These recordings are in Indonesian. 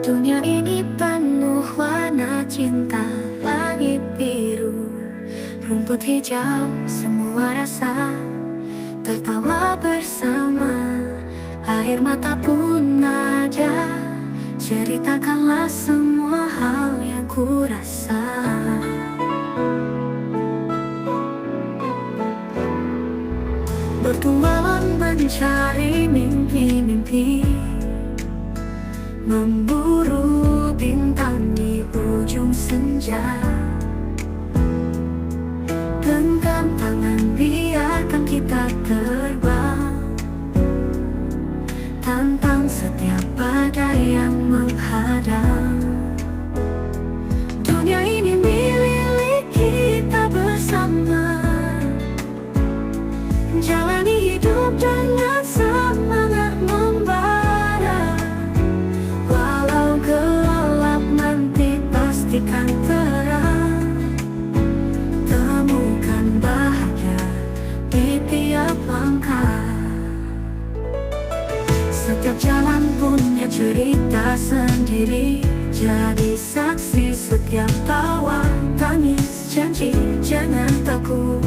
Dunia ini penuh warna cinta, langit biru, rumput hijau, semua rasa tertawa bersama. Air mata pun ada, ceritakanlah semua hal yang ku rasa. Bertualang mencari mimpi-mimpi, memburu bintang di ujung senja. Genggam tangan, biarkan kita terbang, tantang setiap badai yang menghadang. Dunia ini milik kita bersama, jalani hidup dengan semangat membara. Walau gelap nanti pastikan terang, temukan bahagia di tiap langkah. Setiap jalan punya cerita sendiri, jadi saksi setiap tawa, tangis, janji. Jangan takut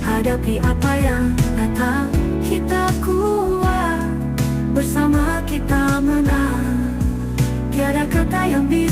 hadapi apa yang datang, kita kuat, bersama kita menang. Tiada kata yang bisa